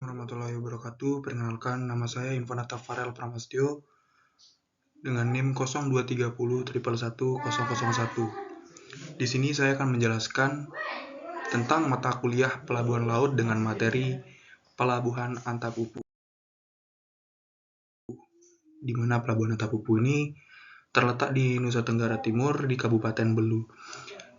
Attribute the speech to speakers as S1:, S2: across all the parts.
S1: warahmatullahi wabarakatuh. Perkenalkan, nama saya Infanata Farel Pramastyo dengan NIM 0230111001. Di sini saya akan menjelaskan tentang mata kuliah pelabuhan laut dengan materi Pelabuhan Antapupu. Di mana Pelabuhan Antapupu ini terletak di Nusa Tenggara Timur di Kabupaten Belu.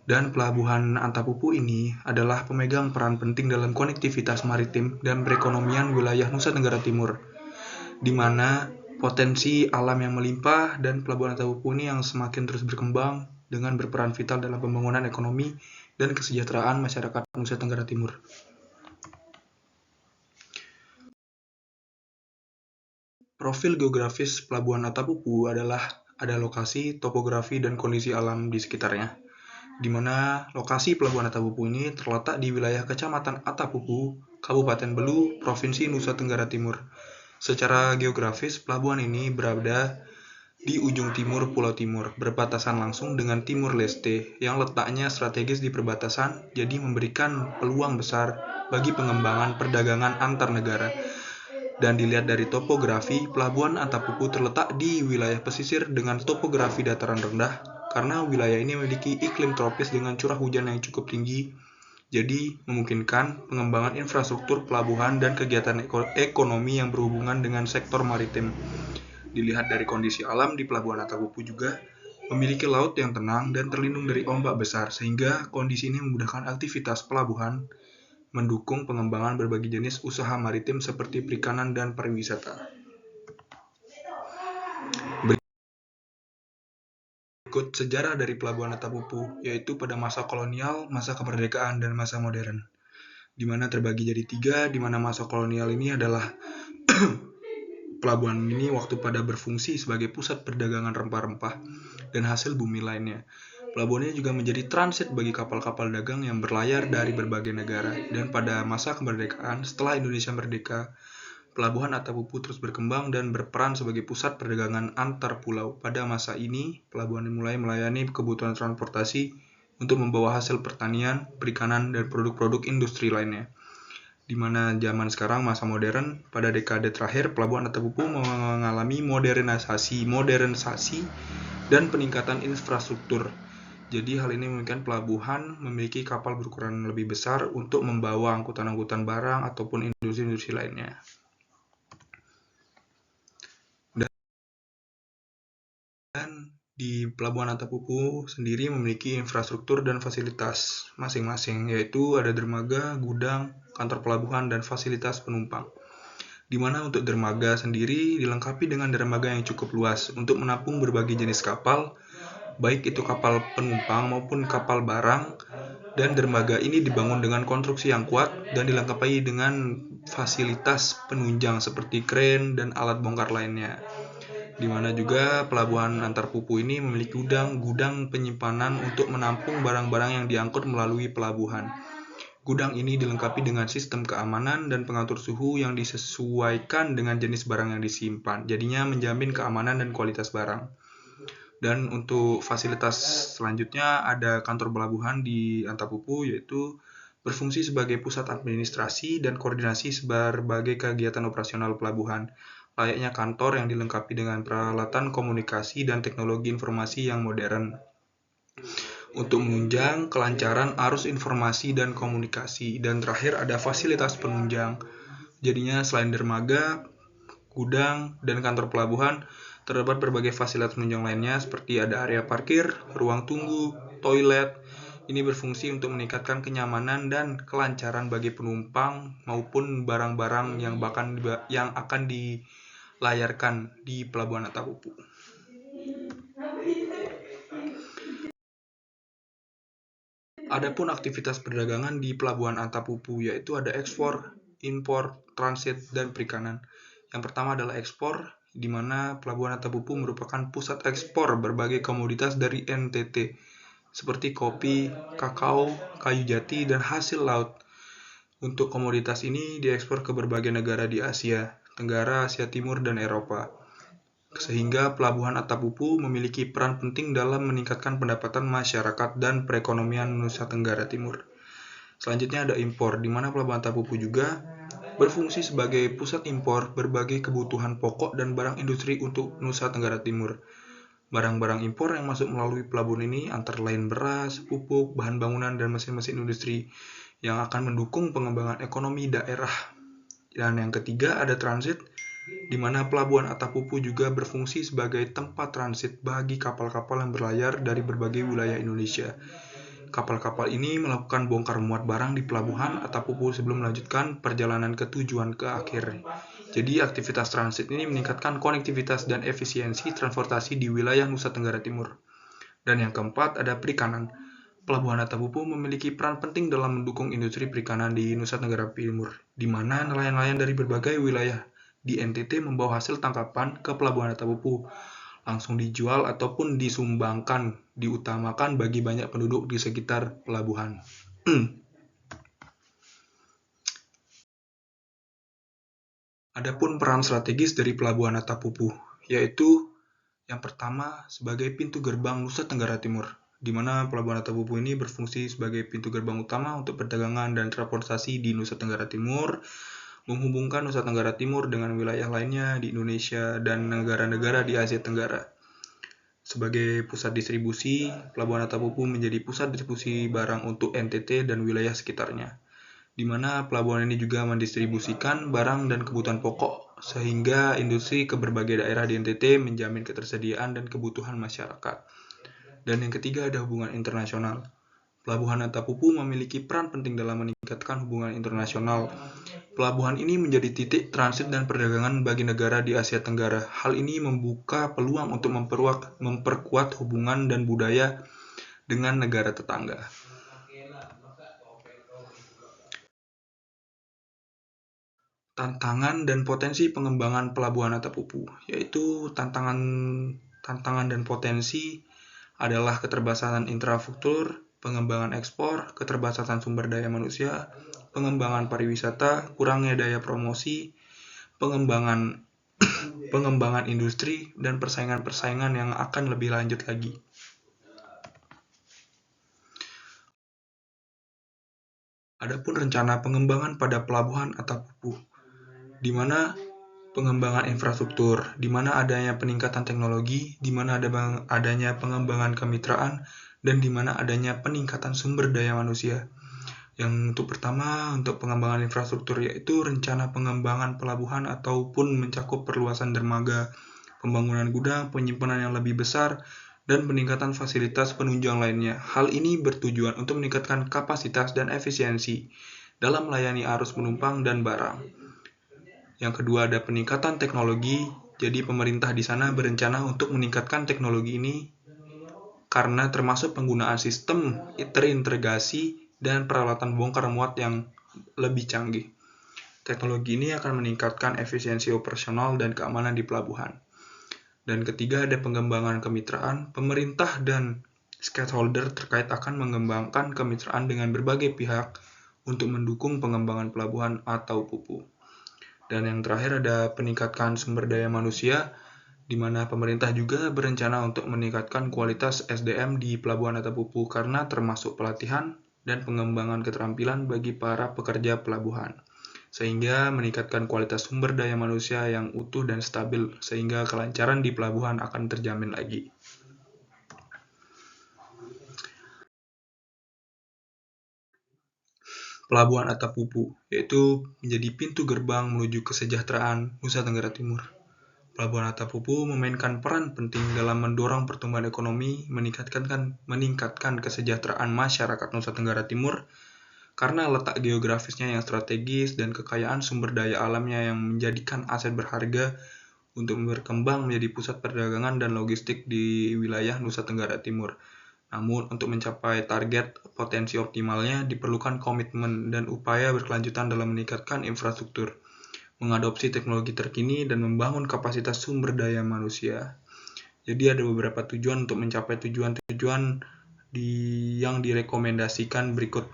S1: Dan Pelabuhan Antapupu ini adalah pemegang peran penting dalam konektivitas maritim dan perekonomian wilayah Nusa Tenggara Timur, di mana potensi alam yang melimpah dan Pelabuhan Antapupu ini yang semakin terus berkembang dengan berperan vital dalam pembangunan ekonomi dan kesejahteraan masyarakat Nusa Tenggara Timur. Profil geografis Pelabuhan Antapupu adalah ada lokasi, topografi, dan kondisi alam di sekitarnya, di mana lokasi Pelabuhan Antapupu ini terletak di wilayah Kecamatan Antapupu, Kabupaten Belu, Provinsi Nusa Tenggara Timur. Secara geografis, pelabuhan ini berada di ujung timur Pulau Timur, berbatasan langsung dengan Timur Leste, yang letaknya strategis di perbatasan, jadi memberikan peluang besar bagi pengembangan perdagangan antar negara. Dan dilihat dari topografi, Pelabuhan Antapupu terletak di wilayah pesisir dengan topografi dataran rendah, karena wilayah ini memiliki iklim tropis dengan curah hujan yang cukup tinggi, jadi memungkinkan pengembangan infrastruktur pelabuhan dan kegiatan ekonomi yang berhubungan dengan sektor maritim. Dilihat dari kondisi alam di Pelabuhan Antapupu juga memiliki laut yang tenang dan terlindung dari ombak besar, sehingga kondisi ini memudahkan aktivitas pelabuhan, mendukung pengembangan berbagai jenis usaha maritim seperti perikanan dan pariwisata. Berikut sejarah dari Pelabuhan Antapupu, yaitu pada masa kolonial, masa kemerdekaan, dan masa modern, di mana terbagi jadi 3, di mana masa kolonial ini adalah pelabuhan ini waktu pada berfungsi sebagai pusat perdagangan rempah-rempah dan hasil bumi lainnya. Pelabuhan ini juga menjadi transit bagi kapal-kapal dagang yang berlayar dari berbagai negara. Dan pada masa kemerdekaan, setelah Indonesia merdeka, Pelabuhan Antapupu terus berkembang dan berperan sebagai pusat perdagangan antar pulau. Pada masa ini, pelabuhan mulai melayani kebutuhan transportasi untuk membawa hasil pertanian, perikanan, dan produk-produk industri lainnya. Di mana zaman sekarang masa modern, pada dekade terakhir Pelabuhan Antapupu mengalami modernisasi dan peningkatan infrastruktur. Jadi hal ini memungkinkan pelabuhan memiliki kapal berukuran lebih besar untuk membawa angkutan-angkutan barang ataupun industri-industri lainnya. Dan di Pelabuhan Antapupu sendiri memiliki infrastruktur dan fasilitas masing-masing, yaitu ada dermaga, gudang, kantor pelabuhan, dan fasilitas penumpang. Di mana untuk dermaga sendiri dilengkapi dengan dermaga yang cukup luas untuk menampung berbagai jenis kapal, baik itu kapal penumpang maupun kapal barang, dan dermaga ini dibangun dengan konstruksi yang kuat dan dilengkapi dengan fasilitas penunjang seperti kren dan alat bongkar lainnya. Di mana juga Pelabuhan Antapupu ini memiliki gudang penyimpanan untuk menampung barang-barang yang diangkut melalui pelabuhan. Gudang ini dilengkapi dengan sistem keamanan dan pengatur suhu yang disesuaikan dengan jenis barang yang disimpan, jadinya menjamin keamanan dan kualitas barang. Dan untuk fasilitas selanjutnya ada kantor pelabuhan di Antapupu, yaitu berfungsi sebagai pusat administrasi dan koordinasi berbagai kegiatan operasional pelabuhan, layaknya kantor yang dilengkapi dengan peralatan komunikasi dan teknologi informasi yang modern untuk menunjang kelancaran arus informasi dan komunikasi. Dan terakhir ada fasilitas penunjang, jadinya selain dermaga, gudang, dan kantor pelabuhan, terdapat berbagai fasilitas penunjang lainnya seperti ada area parkir, ruang tunggu, toilet. Ini berfungsi untuk meningkatkan kenyamanan dan kelancaran bagi penumpang maupun barang-barang yang akan dilayarkan di Pelabuhan Antapupu. Adapun aktivitas perdagangan di Pelabuhan Antapupu yaitu ada ekspor, impor, transit, dan perikanan. Yang pertama adalah ekspor, di mana Pelabuhan Antapupu merupakan pusat ekspor berbagai komoditas dari NTT, seperti kopi, kakao, kayu jati, dan hasil laut. Untuk komoditas ini diekspor ke berbagai negara di Asia Tenggara, Asia Timur, dan Eropa. Sehingga Pelabuhan Antapupu memiliki peran penting dalam meningkatkan pendapatan masyarakat dan perekonomian Nusa Tenggara Timur. Selanjutnya ada impor, di mana Pelabuhan Antapupu juga berfungsi sebagai pusat impor berbagai kebutuhan pokok dan barang industri untuk Nusa Tenggara Timur. Barang-barang impor yang masuk melalui pelabuhan ini antara lain beras, pupuk, bahan bangunan, dan mesin-mesin industri yang akan mendukung pengembangan ekonomi daerah. Dan yang ketiga ada transit, di mana pelabuhan Atapupu juga berfungsi sebagai tempat transit bagi kapal-kapal yang berlayar dari berbagai wilayah Indonesia. Kapal-kapal ini melakukan bongkar muat barang di pelabuhan Atapupu sebelum melanjutkan perjalanan ke tujuan ke akhir. Jadi aktivitas transit ini meningkatkan konektivitas dan efisiensi transportasi di wilayah Nusa Tenggara Timur. Dan yang keempat ada perikanan. Pelabuhan Atapupu memiliki peran penting dalam mendukung industri perikanan di Nusa Tenggara Timur, di mana nelayan-nelayan dari berbagai wilayah di NTT membawa hasil tangkapan ke Pelabuhan Atapupu, langsung dijual ataupun disumbangkan, diutamakan bagi banyak penduduk di sekitar pelabuhan. Adapun peran strategis dari Pelabuhan Atapupu, yaitu yang pertama sebagai pintu gerbang Nusa Tenggara Timur, di mana Pelabuhan Atapupu ini berfungsi sebagai pintu gerbang utama untuk perdagangan dan transportasi di Nusa Tenggara Timur, menghubungkan Nusa Tenggara Timur dengan wilayah lainnya di Indonesia dan negara-negara di Asia Tenggara. Sebagai pusat distribusi, Pelabuhan Atapupu menjadi pusat distribusi barang untuk NTT dan wilayah sekitarnya, di mana pelabuhan ini juga mendistribusikan barang dan kebutuhan pokok, sehingga industri ke berbagai daerah di NTT menjamin ketersediaan dan kebutuhan masyarakat. Dan yang ketiga ada hubungan internasional. Pelabuhan Atapupu memiliki peran penting dalam meningkatkan hubungan internasional. Pelabuhan ini menjadi titik transit dan perdagangan bagi negara di Asia Tenggara. Hal ini membuka peluang untuk memperkuat hubungan dan budaya dengan negara tetangga. Tantangan dan potensi pengembangan Pelabuhan Atapupu, yaitu tantangan dan potensi adalah keterbatasan infrastruktur, pengembangan ekspor, keterbatasan sumber daya manusia, pengembangan pariwisata, kurangnya daya promosi, pengembangan industri, dan persaingan-persaingan yang akan lebih lanjut lagi. Adapun rencana pengembangan pada Pelabuhan Atapupu, di mana pengembangan infrastruktur, di mana adanya peningkatan teknologi, di mana adanya pengembangan kemitraan, dan di mana adanya peningkatan sumber daya manusia. Yang pertama, untuk pengembangan infrastruktur, yaitu rencana pengembangan pelabuhan ataupun mencakup perluasan dermaga, pembangunan gudang, penyimpanan yang lebih besar, dan peningkatan fasilitas penunjang lainnya. Hal ini bertujuan untuk meningkatkan kapasitas dan efisiensi dalam melayani arus penumpang dan barang. Yang kedua ada peningkatan teknologi, jadi pemerintah di sana berencana untuk meningkatkan teknologi ini karena termasuk penggunaan sistem terintegrasi dan peralatan bongkar muat yang lebih canggih. Teknologi ini akan meningkatkan efisiensi operasional dan keamanan di pelabuhan. Dan ketiga ada pengembangan kemitraan, pemerintah dan stakeholder terkait akan mengembangkan kemitraan dengan berbagai pihak untuk mendukung pengembangan pelabuhan Atapupu. Dan yang terakhir ada peningkatan sumber daya manusia, di mana pemerintah juga berencana untuk meningkatkan kualitas SDM di Pelabuhan Atapupu karena termasuk pelatihan dan pengembangan keterampilan bagi para pekerja pelabuhan, sehingga meningkatkan kualitas sumber daya manusia yang utuh dan stabil, sehingga kelancaran di pelabuhan akan terjamin lagi. Pelabuhan Atapupu, yaitu menjadi pintu gerbang menuju kesejahteraan Nusa Tenggara Timur. Pelabuhan Atapupu memainkan peran penting dalam mendorong pertumbuhan ekonomi, meningkatkan kesejahteraan masyarakat Nusa Tenggara Timur, karena letak geografisnya yang strategis dan kekayaan sumber daya alamnya yang menjadikan aset berharga untuk berkembang menjadi pusat perdagangan dan logistik di wilayah Nusa Tenggara Timur. Namun, untuk mencapai target potensi optimalnya diperlukan komitmen dan upaya berkelanjutan dalam meningkatkan infrastruktur, mengadopsi teknologi terkini, dan membangun kapasitas sumber daya manusia. Jadi ada beberapa tujuan untuk mencapai tujuan-tujuan yang direkomendasikan berikut.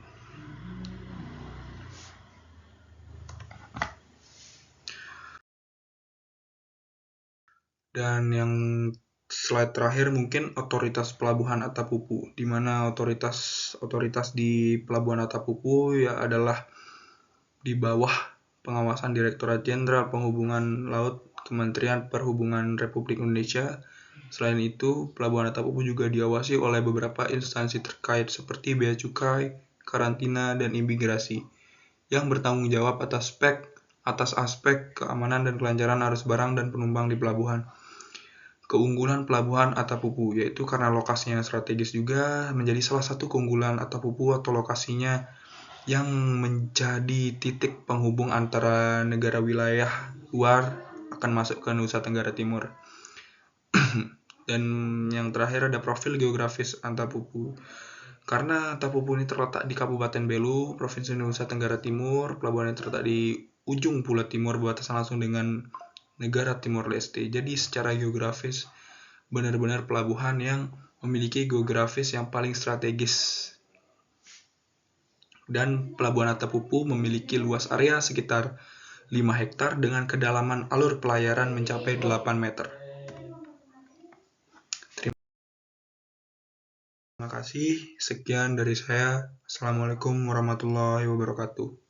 S1: Dan yang slide terakhir mungkin otoritas Pelabuhan Atapupu, di mana otoritas di Pelabuhan Atapupu ya adalah di bawah pengawasan Direktorat Jenderal Penghubungan Laut Kementerian Perhubungan Republik Indonesia. Selain itu, Pelabuhan Atapupu juga diawasi oleh beberapa instansi terkait seperti Bea Cukai, Karantina, dan Imigrasi, yang bertanggung jawab atas aspek keamanan dan kelancaran arus barang dan penumpang di pelabuhan. Keunggulan Pelabuhan Atapupu, yaitu karena lokasinya strategis juga menjadi salah satu keunggulan Atapupu atau lokasinya yang menjadi titik penghubung antara negara wilayah luar akan masuk ke Nusa Tenggara Timur. Dan yang terakhir ada profil geografis Atapupu. Karena Atapupu ini terletak di Kabupaten Belu, Provinsi Nusa Tenggara Timur, pelabuhannya terletak di ujung Pulau Timur, berbatasan langsung dengan negara Timor Leste. Jadi secara geografis benar-benar pelabuhan yang memiliki geografis yang paling strategis. Dan Pelabuhan Atapupu memiliki luas area sekitar 5 hektar dengan kedalaman alur pelayaran mencapai 8 meter. Terima kasih, sekian dari saya. Assalamualaikum warahmatullahi wabarakatuh.